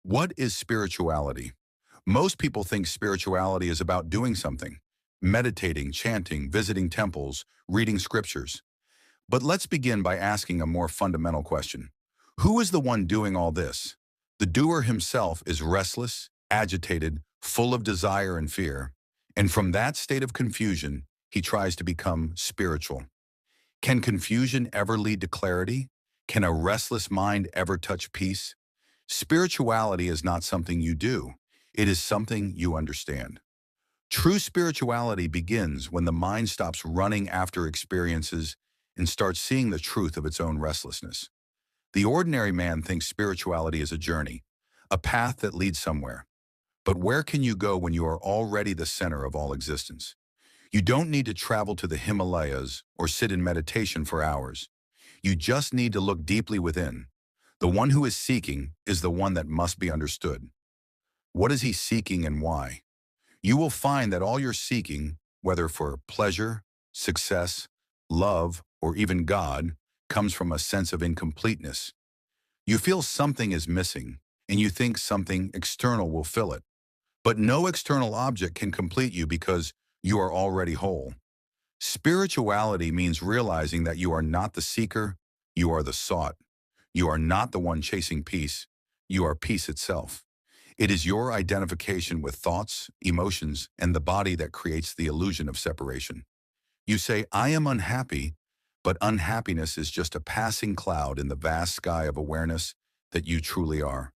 What is spirituality? Most people think spirituality is about doing something, meditating, chanting, visiting temples, reading scriptures. But let's begin by asking a more fundamental question. Who is the one doing all this? The doer himself is restless, agitated, full of desire and fear. And from that state of confusion, he tries to become spiritual. Can confusion ever lead to clarity? Can a restless mind ever touch peace? Spirituality is not something you do. It is something you understand. True spirituality begins when the mind stops running after experiences and starts seeing the truth of its own restlessness. The ordinary man thinks spirituality is a journey, a path that leads somewhere. But where can you go when you are already the center of all existence? You don't need to travel to the Himalayas or sit in meditation for hours. You just need to look deeply within. The one who is seeking is the one that must be understood. What is he seeking and why? You will find that all you're seeking, whether for pleasure, success, love, or even God, comes from a sense of incompleteness. You feel something is missing, and you think something external will fill it. But no external object can complete you because you are already whole. Spirituality means realizing that you are not the seeker, you are the sought. You are not the one chasing peace, you are peace itself. It is your identification with thoughts, emotions, and the body that creates the illusion of separation. You say, I am unhappy, but unhappiness is just a passing cloud in the vast sky of awareness that you truly are.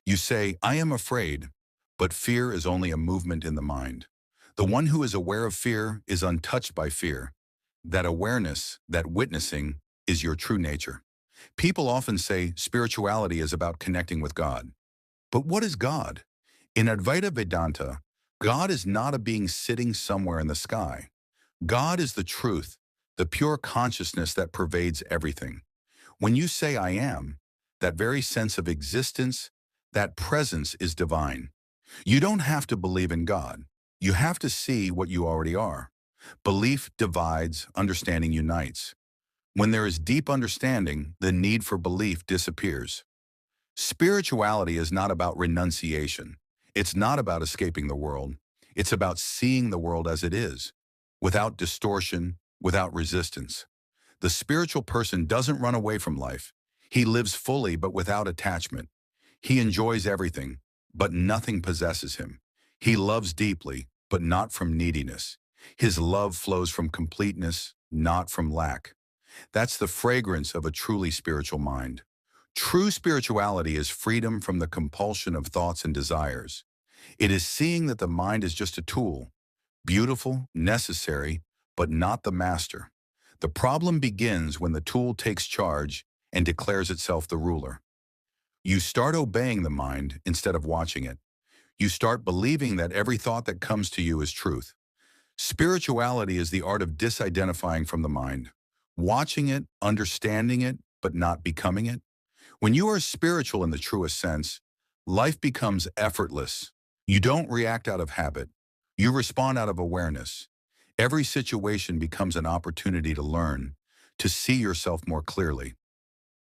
You say, I am afraid, but fear is only a movement in the mind. The one who is aware of fear is untouched by fear. That awareness, that witnessing, is your true nature. People often say spirituality is about connecting with God. But what is God? In Advaita Vedanta, God is not a being sitting somewhere in the sky. God is the truth, the pure consciousness that pervades everything. When you say I am, that very sense of existence, that presence is divine. You don't have to believe in God. You have to see what you already are. Belief divides, understanding unites. When there is deep understanding, the need for belief disappears. Spirituality is not about renunciation. It's not about escaping the world. It's about seeing the world as it is, without distortion, without resistance. The spiritual person doesn't run away from life. He lives fully but without attachment. He enjoys everything, but nothing possesses him. He loves deeply, but not from neediness. His love flows from completeness, not from lack. That's the fragrance of a truly spiritual mind. True spirituality is freedom from the compulsion of thoughts and desires. It is seeing that the mind is just a tool, beautiful, necessary, but not the master. The problem begins when the tool takes charge and declares itself the ruler. You start obeying the mind instead of watching it. You start believing that every thought that comes to you is truth. Spirituality is the art of disidentifying from the mind, watching it, understanding it, but not becoming it. When you are spiritual in the truest sense, life becomes effortless. You don't react out of habit. You respond out of awareness. Every situation becomes an opportunity to learn, to see yourself more clearly.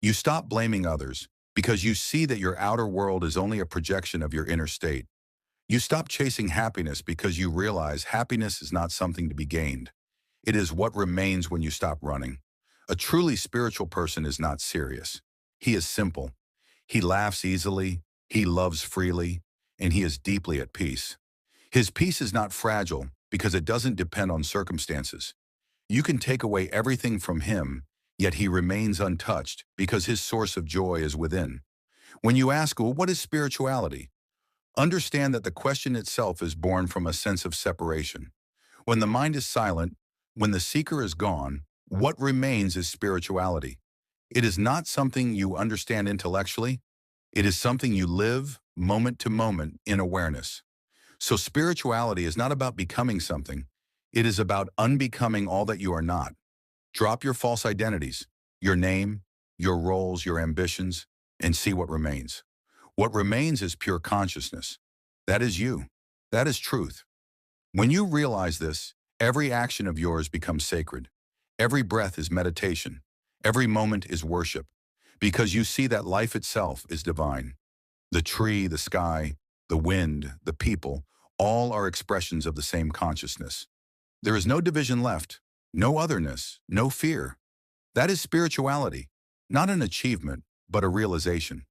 You stop blaming others because you see that your outer world is only a projection of your inner state. You stop chasing happiness because you realize happiness is not something to be gained. It is what remains when you stop running. A truly spiritual person is not serious. He is simple. He laughs easily, he loves freely, and he is deeply at peace. His peace is not fragile because it doesn't depend on circumstances. You can take away everything from him, yet he remains untouched because his source of joy is within. When you ask, well, what is spirituality? Understand that the question itself is born from a sense of separation. When the mind is silent, when the seeker is gone, what remains is spirituality. It is not something you understand intellectually. It is something you live, moment to moment, in awareness. So spirituality is not about becoming something. It is about unbecoming all that you are not. Drop your false identities, your name, your roles, your ambitions, and see what remains. What remains is pure consciousness. That is you. That is truth. When you realize this, every action of yours becomes sacred. Every breath is meditation. Every moment is worship, because you see that life itself is divine. The tree, the sky, the wind, the people, all are expressions of the same consciousness. There is no division left, no otherness, no fear. That is spirituality, not an achievement, but a realization.